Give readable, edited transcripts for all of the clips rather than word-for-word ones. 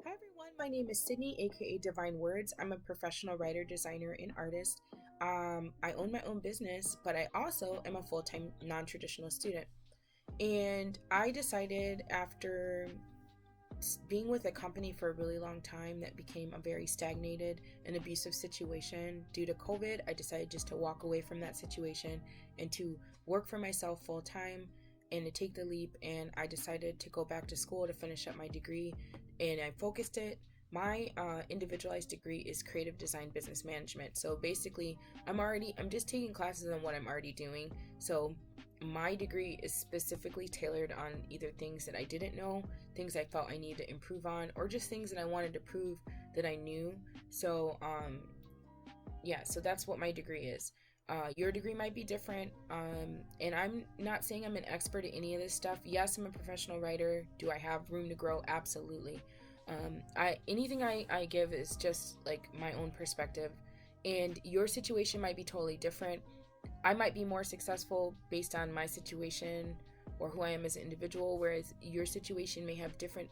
Hi everyone, my name is Sydney, aka Divine Words. I'm a professional writer, designer, and artist. I own my own business, but I also am a full time non traditional student. And I decided after being with a company for a really long time that became a very stagnated and abusive situation due to COVID, I decided just to walk away from that situation and to work for myself full time and to take the leap. And I decided to go back to school to finish up my degree, and I focused it. My individualized degree is creative design business management. So basically, I'm just taking classes on what I'm already doing. So my degree is specifically tailored on either things that I didn't know, things I felt I needed to improve on, or just things that I wanted to prove that I knew. So so that's what my degree is. Your degree might be different, and I'm not saying I'm an expert at any of this stuff. Yes, I'm a professional writer. Do I have room to grow? Absolutely. Anything I give is just like my own perspective, and your situation might be totally different. I might be more successful based on my situation or who I am as an individual, whereas your situation may have different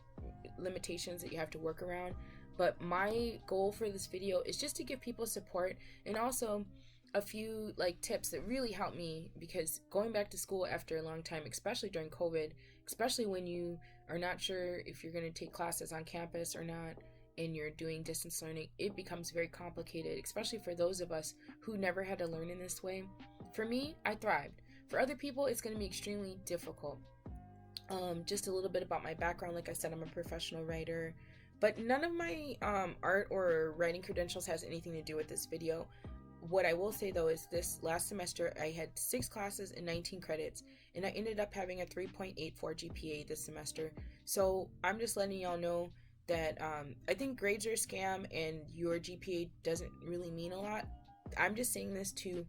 limitations that you have to work around. But my goal for this video is just to give people support and also a few like tips that really help me, because going back to school after a long time, especially during COVID, especially when you are not sure if you're going to take classes on campus or not and you're doing distance learning, it becomes very complicated, especially for those of us who never had to learn in this way. For me, I thrived. For other people, it's going to be extremely difficult. Just a little bit about my background. Like I said, I'm a professional writer, but none of my art or writing credentials has anything to do with this video. What I will say though is this last semester I had 6 classes and 19 credits, and I ended up having a 3.84 GPA this semester. So I'm just letting y'all know that I think grades are a scam and your GPA doesn't really mean a lot. I'm just saying this to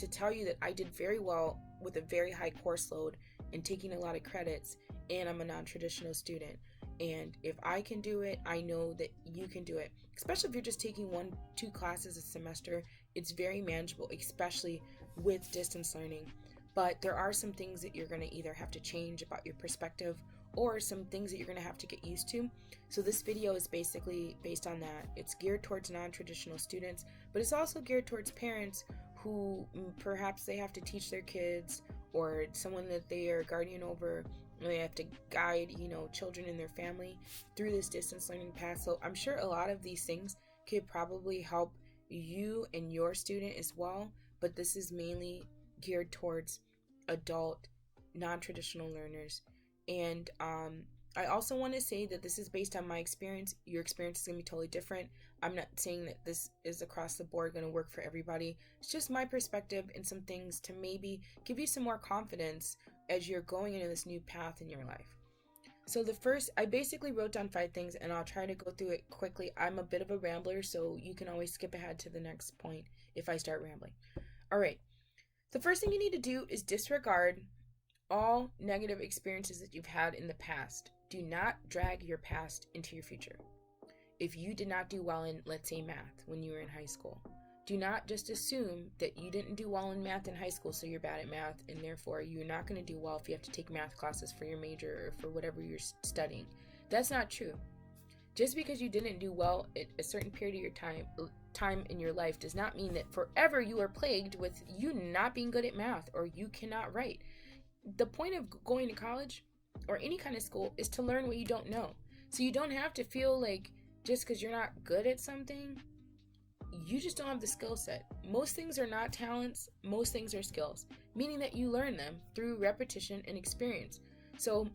tell you that I did very well with a very high course load and taking a lot of credits, and I'm a non-traditional student. And if I can do it, I know that you can do it. Especially if you're just taking 1-2 classes a semester, it's very manageable, especially with distance learning. But there are some things that you're going to either have to change about your perspective or some things that you're going to have to get used to. So this video is basically based on that. It's geared towards non-traditional students, but it's also geared towards parents who perhaps they have to teach their kids, or someone that they are guardian over, and they have to guide, children in their family through this distance learning path. So I'm sure a lot of these things could probably help you and your student as well, but this is mainly geared towards adult non-traditional learners. And I also want to say that this is based on my experience. Your experience is going to be totally different. I'm not saying that this is across the board going to work for everybody. It's just my perspective and some things to maybe give you some more confidence as you're going into this new path in your life. So I basically wrote down 5 things, and I'll try to go through it quickly. I'm a bit of a rambler, so you can always skip ahead to the next point if I start rambling. All right. The first thing you need to do is disregard all negative experiences that you've had in the past. Do not drag your past into your future. If you did not do well in, let's say, math when you were in high school, do not just assume that you didn't do well in math in high school, so you're bad at math, and therefore you're not going to do well if you have to take math classes for your major or for whatever you're studying. That's not true. Just because you didn't do well at a certain period of your time in your life does not mean that forever you are plagued with you not being good at math or you cannot write. The point of going to college or any kind of school is to learn what you don't know. So you don't have to feel like just because you're not good at something, you just don't have the skill set. Most things are not talents, most things are skills, meaning that you learn them through repetition and experience. So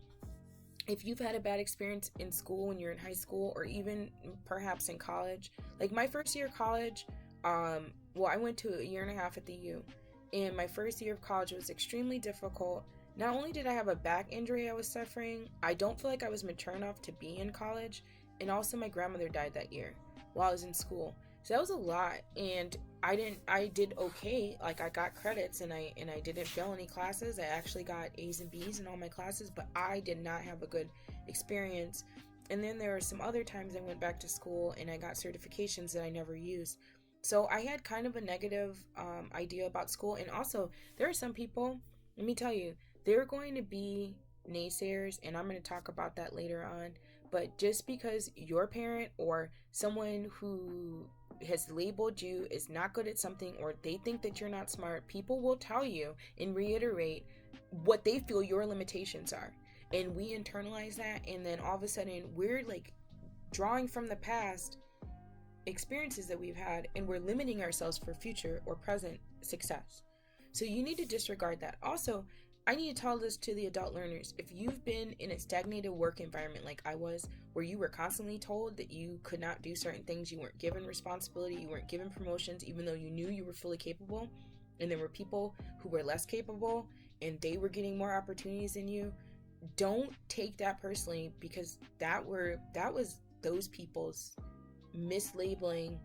if you've had a bad experience in school when you're in high school, or even perhaps in college, like my first year of college, I went to a year and a half at the U, and my first year of college was extremely difficult. Not only did I have a back injury I was suffering, I don't feel like I was mature enough to be in college, and also my grandmother died that year while I was in school. So that was a lot, and I did okay. Like, I got credits, and I didn't fail any classes. I actually got A's and B's in all my classes, but I did not have a good experience. And then there were some other times I went back to school and I got certifications that I never used. So I had kind of a negative idea about school. And also, there are some people, let me tell you, they're going to be naysayers, and I'm going to talk about that later on. But just because your parent or someone who has labeled you is not good at something, or they think that you're not smart, people will tell you and reiterate what they feel your limitations are. And we internalize that, and then all of a sudden we're like drawing from the past experiences that we've had, and we're limiting ourselves for future or present success. So you need to disregard that. Also, I need to tell this to the adult learners. If you've been in a stagnated work environment like I was, where you were constantly told that you could not do certain things, you weren't given responsibility, you weren't given promotions, even though you knew you were fully capable, and there were people who were less capable and they were getting more opportunities than you, don't take that personally, because that was those people's mislabeling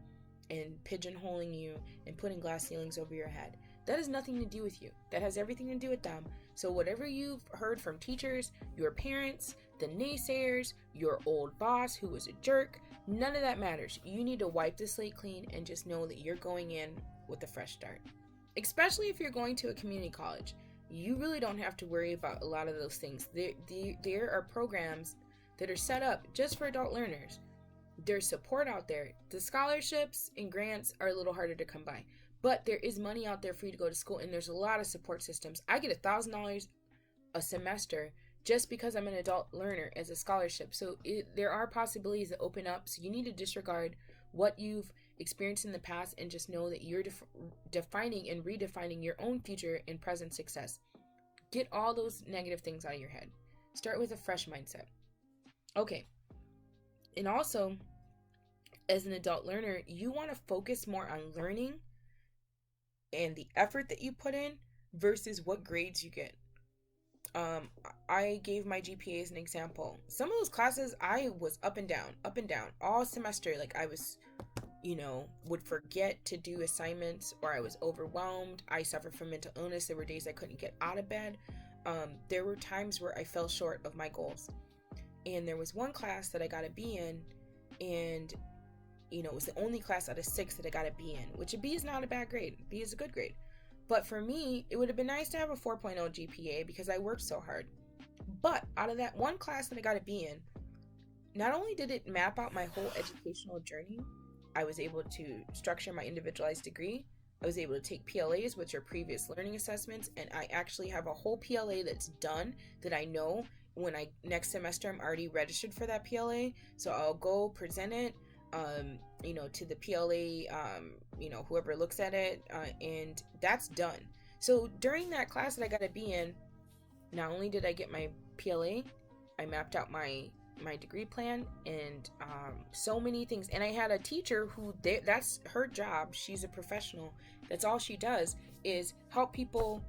and pigeonholing you and putting glass ceilings over your head. That has nothing to do with you. That has everything to do with them. So whatever you've heard from teachers, your parents, the naysayers, your old boss who was a jerk, none of that matters. You need to wipe the slate clean and just know that you're going in with a fresh start. Especially if you're going to a community college. You really don't have to worry about a lot of those things. There are programs that are set up just for adult learners. There's support out there. The scholarships and grants are a little harder to come by. But there is money out there for you to go to school, and there's a lot of support systems. I get $1,000 a semester just because I'm an adult learner as a scholarship. So there are possibilities that open up. So you need to disregard what you've experienced in the past and just know that you're defining and redefining your own future and present success. Get all those negative things out of your head. Start with a fresh mindset. Okay. And also, as an adult learner, you want to focus more on learning and the effort that you put in versus what grades you get. I gave my GPA as an example. Some of those classes I was up and down all semester. Like I was, would forget to do assignments, or I was overwhelmed. I suffered from mental illness. There were days I couldn't get out of bed. There were times where I fell short of my goals. And there was one class that I got a B in, and it was the only class out of 6 that I got a B in, which a B is not a bad grade. B is a good grade. But for me, it would have been nice to have a 4.0 GPA because I worked so hard. But out of that one class that I got a B in, not only did it map out my whole educational journey, I was able to structure my individualized degree. I was able to take PLAs, which are previous learning assessments, and I actually have a whole PLA that's done that I know when next semester I'm already registered for that PLA. So I'll go present it to the PLA, whoever looks at it, and that's done. So during that class that I got a B in, not only did I get my PLA, I mapped out my degree plan and so many things. And I had a teacher who, that's her job. She's a professional. That's all she does is help people,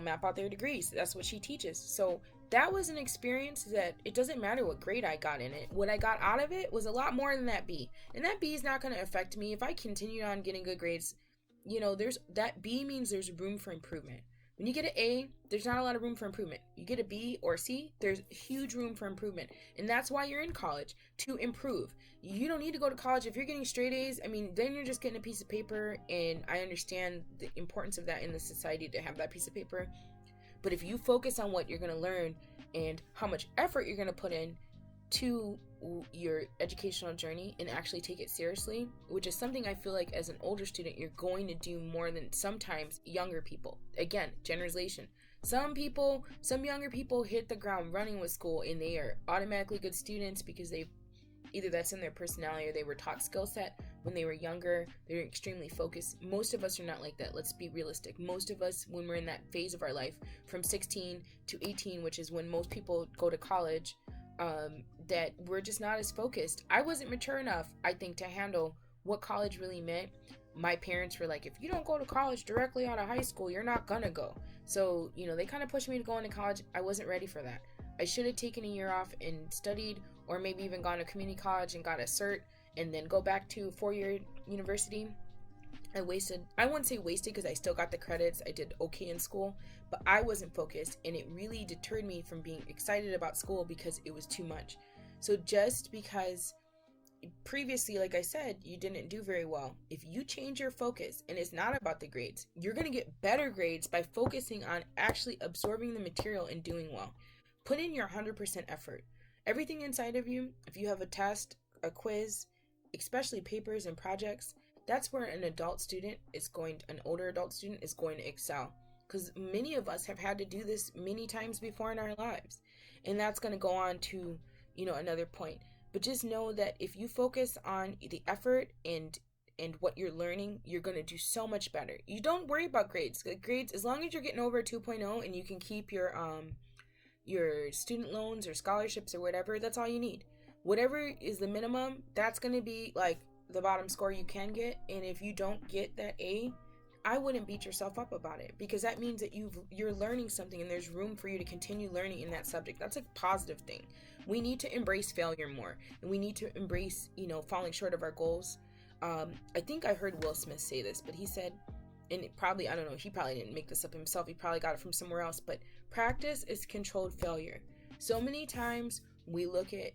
map out their degrees. That's what she teaches. So that was an experience that it doesn't matter what grade I got in it. What I got out of it was a lot more than that B. And that B is not going to affect me. If I continue on getting good grades, there's that B means there's room for improvement. When you get an A, there's not a lot of room for improvement. You get a B or C, there's huge room for improvement. And that's why you're in college, to improve. You don't need to go to college if you're getting straight A's. I mean, then you're just getting a piece of paper, and I understand the importance of that in the society to have that piece of paper. But if you focus on what you're going to learn and how much effort you're going to put in to your educational journey and actually take it seriously, which is something I feel like as an older student you're going to do more than sometimes younger people. Again, generalization. Some younger people hit the ground running with school and they are automatically good students because either that's in their personality or they were taught skill set when they were younger. They're extremely focused. Most of us are not like that. Let's be realistic. Most of us, when we're in that phase of our life from 16 to 18, which is when most people go to college, that we're just not as focused. I wasn't mature enough, I think, to handle what college really meant. My parents were like, if you don't go to college directly out of high school, you're not gonna go. So, they kind of pushed me to go into college. I wasn't ready for that. I should have taken a year off and studied, or maybe even gone to community college and got a cert and then go back to 4-year university. I wouldn't say wasted because I still got the credits. I did okay in school, but I wasn't focused, and it really deterred me from being excited about school because it was too much. So just because previously, like I said, you didn't do very well, if you change your focus, and it's not about the grades, you're going to get better grades by focusing on actually absorbing the material and doing well. Put in your 100% effort. Everything inside of you, if you have a test, a quiz, especially papers and projects, that's where an older adult student is going to excel. Because many of us have had to do this many times before in our lives. And that's going to go on to, another point. But just know that if you focus on the effort and what you're learning, you're going to do so much better. You don't worry about grades. Grades, as long as you're getting over a 2.0 and you can keep your student loans or scholarships or whatever, that's all you need. Whatever is the minimum, that's going to be like the bottom score you can get. And if you don't get that A, I wouldn't beat yourself up about it, because that means that you're learning something and there's room for you to continue learning in that subject. That's a positive thing. We need to embrace failure more, and we need to embrace, falling short of our goals. I think I heard Will Smith say this, but he said, and I don't know, he probably didn't make this up himself. He probably got it from somewhere else, but practice is controlled failure. So many times we look at,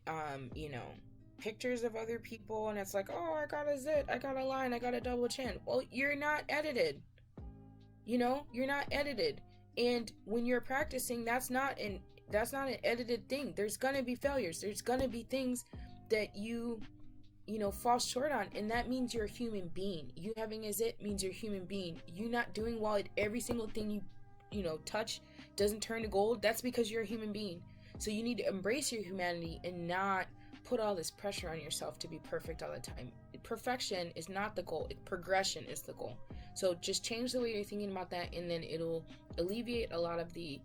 pictures of other people and it's like, oh, I got a zit, I got a line, I got a double chin. Well, you're not edited. You're not edited. And when you're practicing, that's not an edited thing. There's gonna be failures. There's gonna be things that you fall short on, and that means you're a human being. You having a zit means you're a human being. You not doing well at every single thing you touch doesn't turn to gold. That's because you're a human being. So you need to embrace your humanity and not put all this pressure on yourself to be perfect all the time. Perfection is not the goal. Progression is the goal. So just change the way you're thinking about that, and then it'll alleviate a lot of the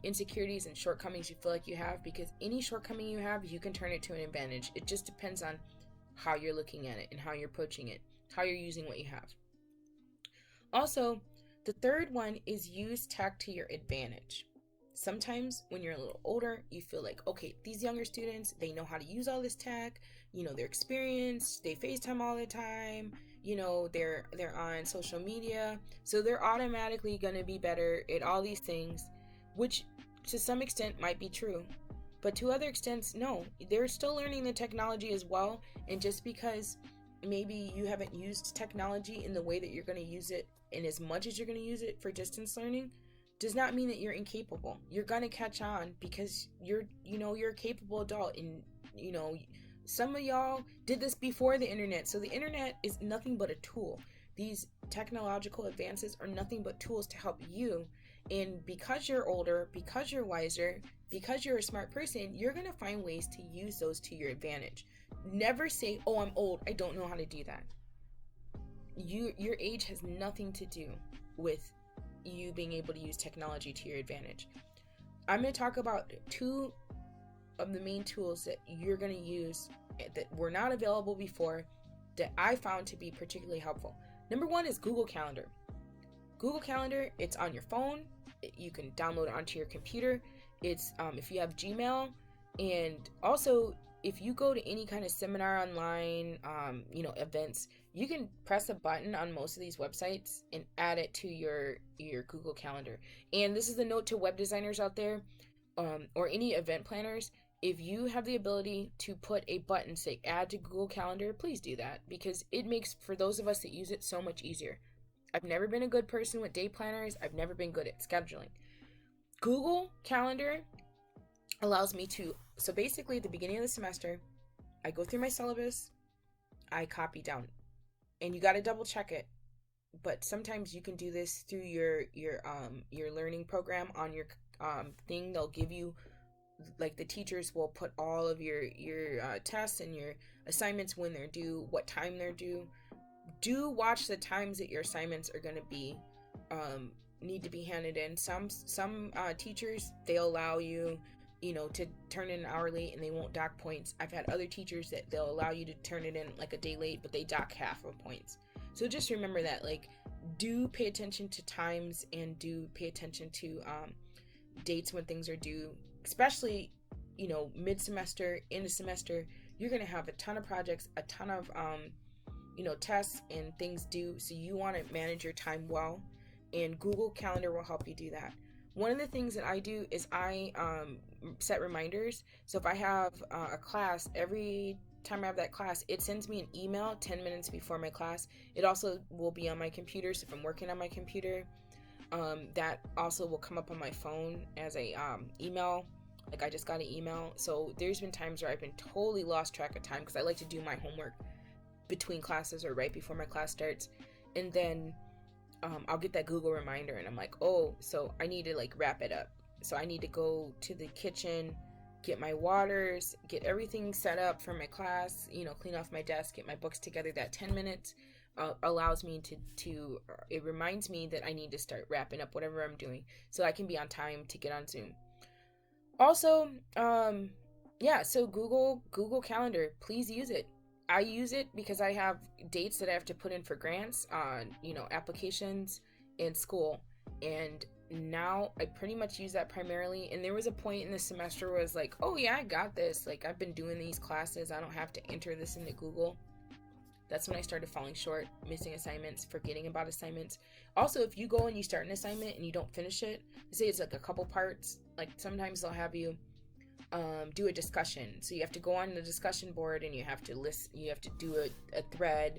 insecurities and shortcomings you feel like you have, because any shortcoming you have, you can turn it to an advantage. It just depends on how you're looking at it and how you're approaching it, how you're using what you have. Also, the third one is use tech to your advantage. Sometimes when you're a little older, you feel like, okay, these younger students, they know how to use all this tech, they're experienced, they FaceTime all the time, they're on social media, so they're automatically going to be better at all these things, which to some extent might be true. But to other extents, no, they're still learning the technology as well. And just because maybe you haven't used technology in the way that you're going to use it and as much as you're going to use it for distance learning, does not mean that you're incapable. You're going to catch on because you're a capable adult, and some of y'all did this before the internet. So the internet is nothing but a tool. These technological advances are nothing but tools to help you. And because you're older, because you're wiser, because you're a smart person, you're going to find ways to use those to your advantage. Never say, oh, I'm old, I don't know how to do that. Your age has nothing to do with you being able to use technology to your advantage. I'm going to talk about two of the main tools that you're going to use that were not available before that I found to be particularly helpful. Number one is Google Calendar. Google Calendar, it's on your phone. You can download it onto your computer. It's if you have Gmail, and also if you go to any kind of seminar online, events, you can press a button on most of these websites and add it to your Google Calendar. And this is a note to web designers out there, or any event planners. If you have the ability to put a button say add to Google Calendar, please do that, because it makes, for those of us that use it, so much easier. I've never been a good person with day planners. I've never been good at scheduling. Google Calendar allows me to, so basically at the beginning of the semester, I go through my syllabus, I copy down, and you got to double check it. But sometimes you can do this through your learning program on your thing. They'll give you, like, the teachers will put all of your tests and your assignments, when they're due, what time they're due. Do watch the times that your assignments are going to be need to be handed in. Some teachers, they'll allow you to turn in an hour late and they won't dock points. I've had other teachers that they'll allow you to turn it in like a day late, but they dock half of points. So just remember that, like, do pay attention to times and do pay attention to dates when things are due, especially mid-semester, end of semester. You're going to have a ton of projects, a ton of tests and things due, so you want to manage your time well, and Google Calendar will help you do that. One of the things that I do is I set reminders. So if I have a class, every time I have that class, it sends me an email 10 minutes before my class. It also will be on my computer, so if I'm working on my computer, that also will come up on my phone as a email Like, I just got an email. So there's been times where I've been totally lost track of time because I like to do my homework between classes or right before my class starts. And then I'll get that Google reminder and I'm like, oh, so I need to like wrap it up. So I need to go to the kitchen, get my waters, get everything set up for my class, clean off my desk, get my books together. That 10 minutes allows me to it reminds me that I need to start wrapping up whatever I'm doing so I can be on time to get on Zoom. Also, yeah, so Google Calendar, please use it. I use it because I have dates that I have to put in for grants on, applications in school. And now I pretty much use that primarily. And there was a point in the semester where I was like, oh yeah, I got this. Like, I've been doing these classes. I don't have to enter this into Google. That's when I started falling short, missing assignments, forgetting about assignments. Also, if you go and you start an assignment and you don't finish it, say it's like a couple parts, like sometimes they'll have you do a discussion. So you have to go on the discussion board and you have to do a thread,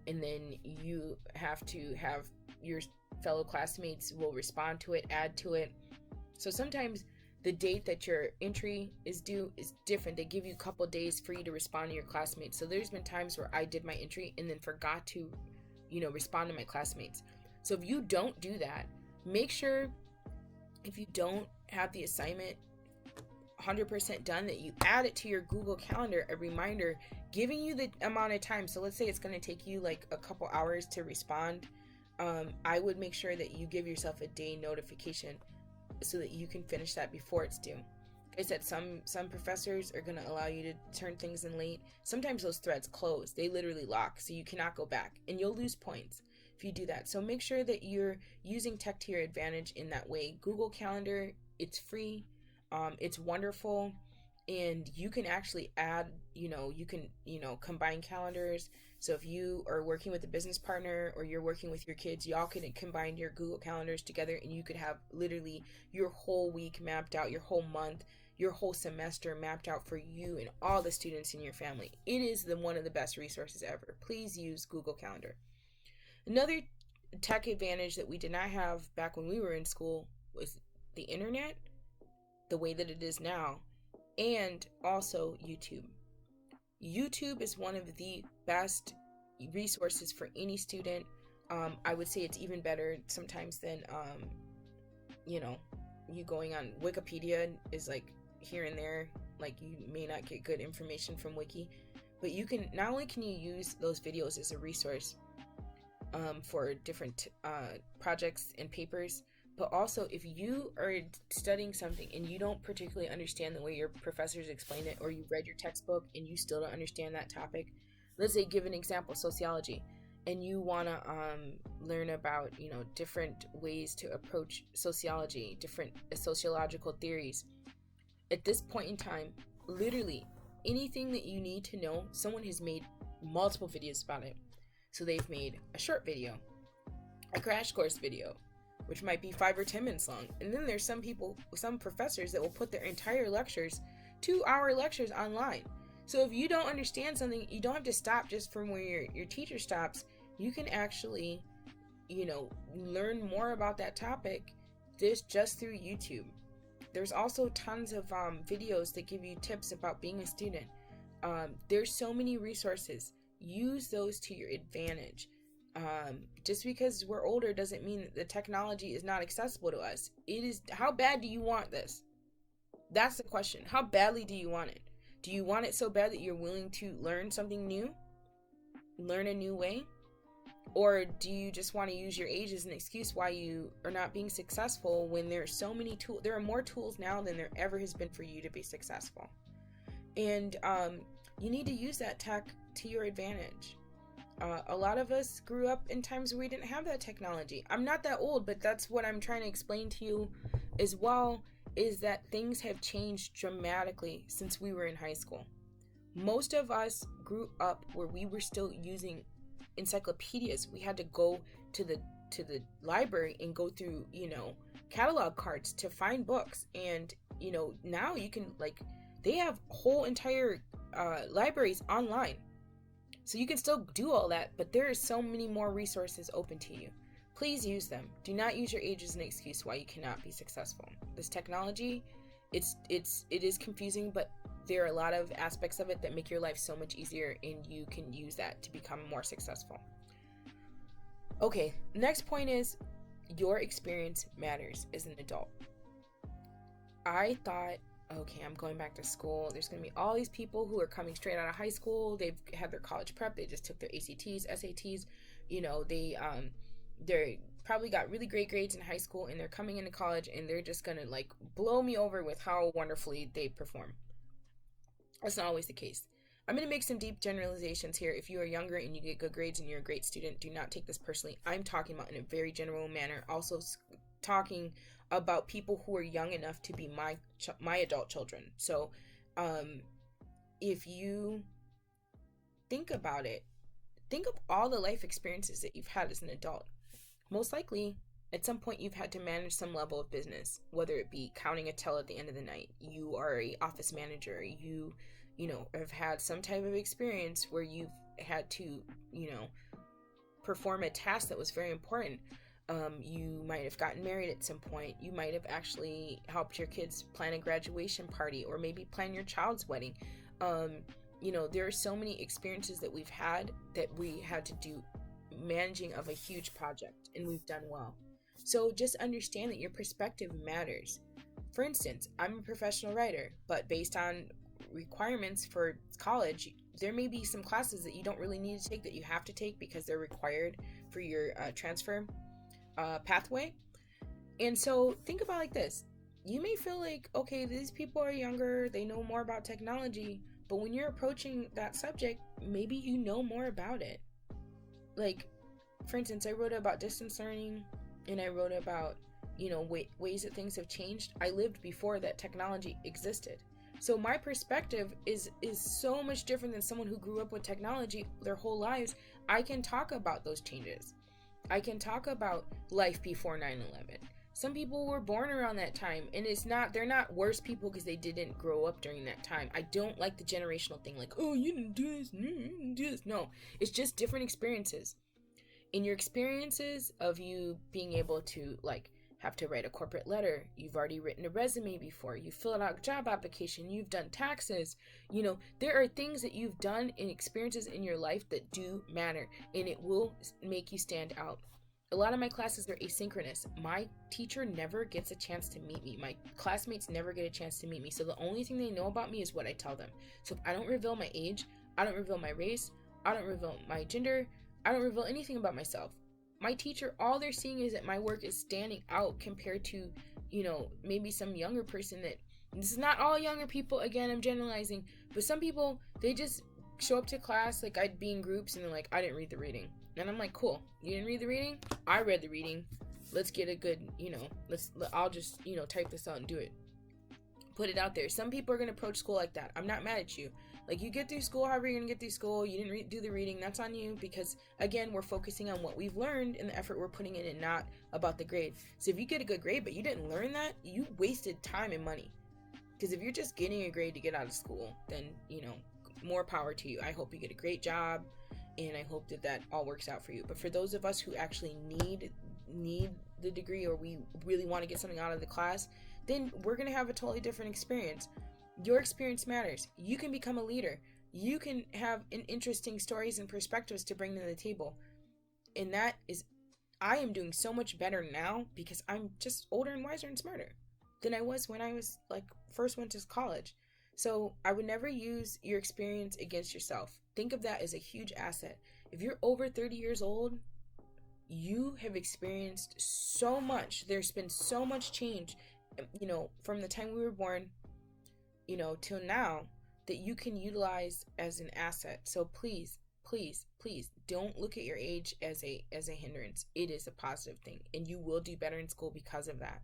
and then you have to have your fellow classmates will respond to it, add to it. So sometimes the date that your entry is due is different. They give you a couple days for you to respond to your classmates. So there's been times where I did my entry and then forgot to, respond to my classmates. So if you don't do that, make sure if you don't have the assignment 100% done that you add it to your Google Calendar, a reminder giving you the amount of time. So let's say it's going to take you like a couple hours to respond. I would make sure that you give yourself a day notification so that you can finish that before it's due. Like I said, some professors are going to allow you to turn things in late. Sometimes those threads close. They literally lock, so you cannot go back, and you'll lose points if you do that. So make sure that you're using tech to your advantage in that way. Google Calendar, it's free. It's wonderful, and you can actually add, combine calendars. So if you are working with a business partner or you're working with your kids, y'all can combine your Google Calendars together, and you could have literally your whole week mapped out, your whole month, your whole semester mapped out for you and all the students in your family. It is one of the best resources ever. Please use Google Calendar. Another tech advantage that we did not have back when we were in school was the internet, the way that it is now, and also YouTube. YouTube is one of the best resources for any student. I would say it's even better sometimes than, you going on Wikipedia is like here and there. Like, you may not get good information from Wiki, but you can, not only can you use those videos as a resource for different projects and papers, but also if you are studying something and you don't particularly understand the way your professors explain it, or you read your textbook and you still don't understand that topic, let's say, give an example, sociology, and you want to learn about, different ways to approach sociology, different sociological theories. At this point in time, literally anything that you need to know, someone has made multiple videos about it. So they've made a short video, a crash course video, which might be 5 or 10 minutes long. And then there's some professors that will put their entire lectures, 2-hour lectures, online. So if you don't understand something, you don't have to stop just from where your teacher stops. You can actually, learn more about that topic just through YouTube. There's also tons of videos that give you tips about being a student. There's so many resources. Use those to your advantage. Just because we're older doesn't mean that the technology is not accessible to us. It is. How bad do you want this? That's the question. How badly do you want it? Do you want it so bad that you're willing to learn something new? Learn a new way? Or do you just want to use your age as an excuse why you are not being successful, when there are so many tools? There are more tools now than there ever has been for you to be successful. And you need to use that tech to your advantage. A lot of us grew up in times where we didn't have that technology. I'm not that old, but that's what I'm trying to explain to you as well, is that things have changed dramatically since we were in high school. Most of us grew up where we were still using encyclopedias. We had to go to the library and go through, catalog cards to find books. And, now you can, they have whole entire libraries online. So you can still do all that, but there are so many more resources open to you. Please use them. Do not use your age as an excuse why you cannot be successful. This technology It is confusing, but there are a lot of aspects of it that make your life so much easier, and you can use that to become more successful. Okay, next point is your experience matters as an adult. I thought, okay, I'm going back to school. There's going to be all these people who are coming straight out of high school. They've had their college prep. They just took their ACTs, SATs. They're probably got really great grades in high school, and they're coming into college, and they're just going to like blow me over with how wonderfully they perform. That's not always the case. I'm going to make some deep generalizations here. If you are younger and you get good grades and you're a great student, do not take this personally. I'm talking about in a very general manner. Also talking about people who are young enough to be my adult children. So if you think about it, think of all the life experiences that you've had as an adult. Most likely, at some point, you've had to manage some level of business, whether it be counting a till at the end of the night. You are an office manager. You have had some type of experience where you've had to, perform a task that was very important. You might have gotten married at some point. You might have actually helped your kids plan a graduation party, or maybe plan your child's wedding. There are so many experiences that we've had that we had to do managing of a huge project, and we've done well. So just understand that your perspective matters. For instance, I'm a professional writer, but based on requirements for college, there may be some classes that you don't really need to take that you have to take because they're required for your transfer pathway. And so think about it like this. You may feel like, okay, these people are younger, they know more about technology, but when you're approaching that subject, maybe you know more about it. Like, for instance, I wrote about distance learning, and I wrote about, ways that things have changed. I lived before that technology existed. So my perspective is so much different than someone who grew up with technology their whole lives. I can talk about those changes. I can talk about life before 9/11. Some people were born around that time, and they're not worse people because they didn't grow up during that time. I don't like the generational thing, like, oh, you didn't do this, you didn't do this. No, it's just different experiences. In your experiences of you being able to, like, have to write a corporate letter, you've already written a resume before, you filled out a job application, you've done taxes, there are things that you've done and experiences in your life that do matter, and it will make you stand out. A lot of my classes are asynchronous. My teacher never gets a chance to meet me. My classmates never get a chance to meet me. So the only thing they know about me is what I tell them. So if I don't reveal my age, I don't reveal my race, I don't reveal my gender, I don't reveal anything about myself. My teacher, all they're seeing is that my work is standing out compared to, maybe some younger person this is not all younger people, again, I'm generalizing, but some people, they just show up to class, like I'd be in groups, and they're like, I didn't read the reading. And I'm like, cool, you didn't read the reading? I read the reading. Let's get a good, I'll just, type this out and do it. Put it out there. Some people are going to approach school like that. I'm not mad at you. Like, you get through school however you're going to get through school. You didn't do the reading. That's on you, because, again, we're focusing on what we've learned and the effort we're putting in, and not about the grade. So if you get a good grade but you didn't learn that, you wasted time and money. Because if you're just getting a grade to get out of school, then, more power to you. I hope you get a great job, and I hope that all works out for you. But for those of us who actually need the degree, or we really want to get something out of the class, then we're going to have a totally different experience. Your experience matters. You can become a leader. You can have interesting stories and perspectives to bring to the table. And I am doing so much better now because I'm just older and wiser and smarter than I was when I was first went to college. So I would never use your experience against yourself. Think of that as a huge asset. If you're over 30 years old, you have experienced so much. There's been so much change, from the time we were born, till now, that you can utilize as an asset. So please, please, please don't look at your age as a hindrance. It is a positive thing, and you will do better in school because of that.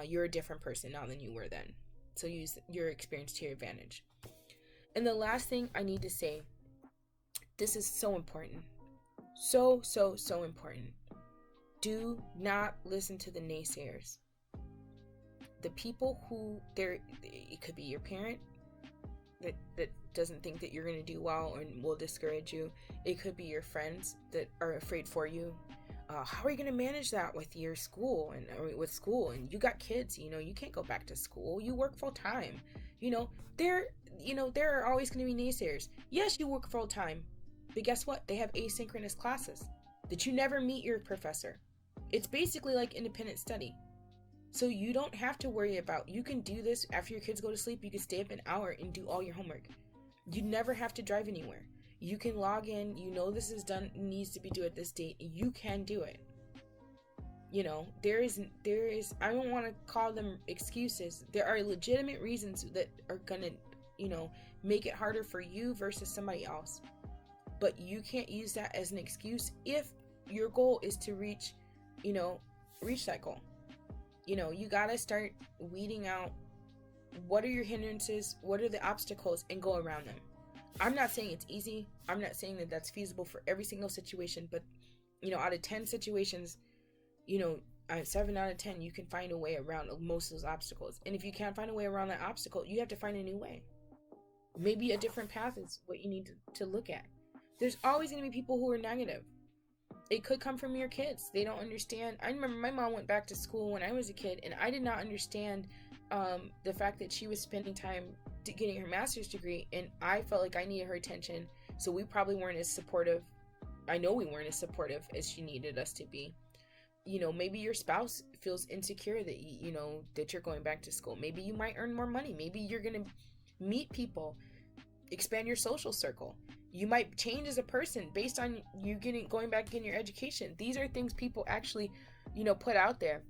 You're a different person now than you were then. So use your experience to your advantage. And the last thing I need to say, this is so important. So, so, so important. Do not listen to the naysayers. The people who it could be your parent that doesn't think that you're going to do well and will discourage you. It could be your friends that are afraid for you. How are you going to manage that with your school and with school? And you got kids, you know, you can't go back to school. You work full time. You know, there, there are always going to be naysayers. Yes, you work full time, but guess what? They have asynchronous classes that you never meet your professor. It's basically like independent study. So you don't have to worry about, you can do this after your kids go to sleep. You can stay up an hour and do all your homework. You never have to drive anywhere. You can log in, you know this is done, needs to be due at this date, you can do it. You know, there is, I don't want to call them excuses. There are legitimate reasons that are gonna, make it harder for you versus somebody else. But you can't use that as an excuse if your goal is to reach that goal. You gotta start weeding out what are your hindrances, what are the obstacles, and go around them. I'm not saying it's easy. I'm not saying that that's feasible for every single situation, but out of 10 situations, 7 out of 10, you can find a way around most of those obstacles. And if you can't find a way around that obstacle, you have to find a new way. Maybe a different path is what you need to look at. There's always going to be people who are negative. It could come from your kids. They don't understand. I remember my mom went back to school when I was a kid, and I did not understand the fact that she was spending time getting her master's degree, and I felt like I needed her attention, so we probably weren't as supportive. I know we weren't as supportive as she needed us to be. Maybe your spouse feels insecure that that you're going back to school. Maybe you might earn more money. Maybe you're gonna meet people, expand your social circle. You might change as a person based on you going back in your education. These are things people actually put out there.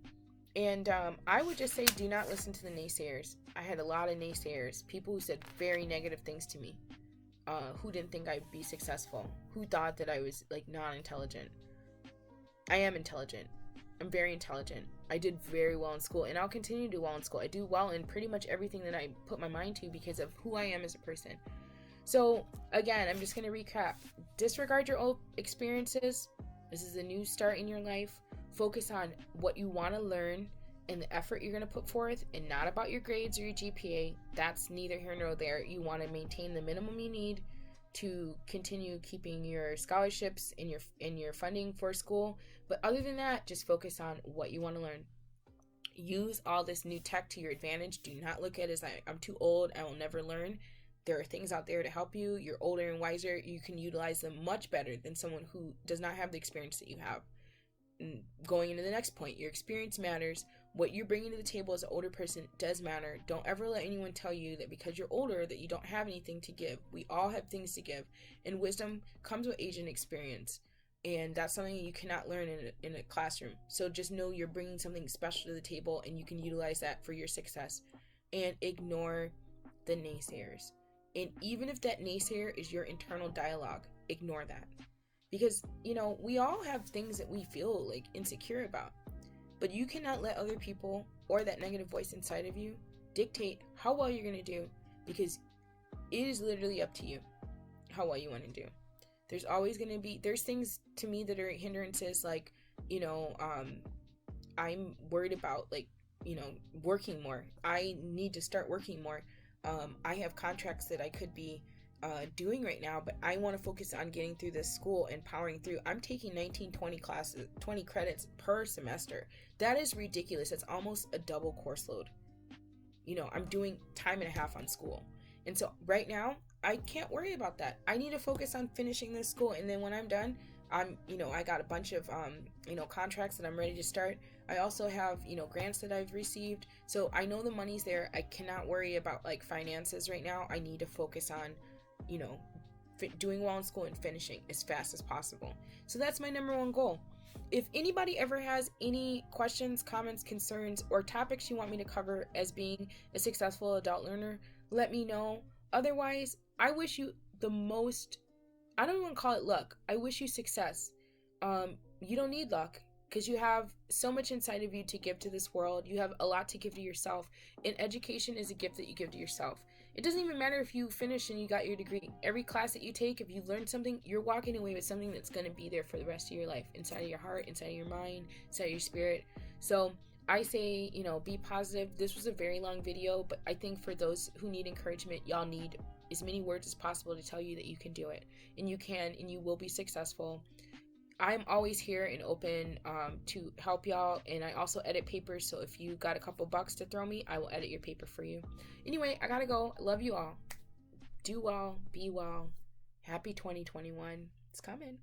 And I would just say, do not listen to the naysayers. I had a lot of naysayers, people who said very negative things to me, who didn't think I'd be successful, who thought that I was like non-intelligent. I am intelligent. I'm very intelligent. I did very well in school, and I'll continue to do well in school. I do well in pretty much everything that I put my mind to because of who I am as a person. So again, I'm just going to recap. Disregard your old experiences. This is a new start in your life. Focus on what you want to learn and the effort you're going to put forth, and not about your grades or your GPA. That's neither here nor there. You want to maintain the minimum you need to continue keeping your scholarships and your funding for school. But other than that, just focus on what you want to learn. Use all this new tech to your advantage. Do not look at it as I'm too old, I will never learn. There are things out there to help you. You're older and wiser. You can utilize them much better than someone who does not have the experience that you have. And going into the next point, your experience matters. What you're bringing to the table as an older person does matter. Don't ever let anyone tell you that because you're older that you don't have anything to give. We all have things to give, and wisdom comes with age and experience, and that's something you cannot learn in a classroom. So just know you're bringing something special to the table, and you can utilize that for your success. And ignore the naysayers. And even if that naysayer is your internal dialogue, ignore that. Because, we all have things that we feel like insecure about. But you cannot let other people or that negative voice inside of you dictate how well you're going to do, because it is literally up to you how well you want to do. There's always going to be, there's things to me that are hindrances, like, I'm worried about, like, working more. I need to start working more. I have contracts that I could be doing right now, but I want to focus on getting through this school and powering through. I'm taking 20 classes, 20 credits per semester. That is ridiculous. That's almost a double course load. I'm doing time and a half on school. And so right now, I can't worry about that. I need to focus on finishing this school. And then when I'm done, I got a bunch of, contracts that I'm ready to start. I also have, grants that I've received. So I know the money's there. I cannot worry about like finances right now. I need to focus on, doing well in school and finishing as fast as possible. So that's my number one goal. If anybody ever has any questions, comments, concerns, or topics you want me to cover as being a successful adult learner, let me know. Otherwise, I wish you the most, I don't even call it luck. I wish you success. You don't need luck, because you have so much inside of you to give to this world. You have a lot to give to yourself, and education is a gift that you give to yourself. It doesn't even matter if you finish and you got your degree. Every class that you take, if you've learned something, you're walking away with something that's going to be there for the rest of your life, inside of your heart, inside of your mind, inside of your spirit. So I say, be positive. This was a very long video, but I think for those who need encouragement, y'all need as many words as possible to tell you that you can do it. And you can, and you will be successful. I'm always here and open to help y'all. And I also edit papers. So if you got a couple bucks to throw me, I will edit your paper for you. Anyway, I gotta go. Love you all. Do well. Be well. Happy 2021. It's coming.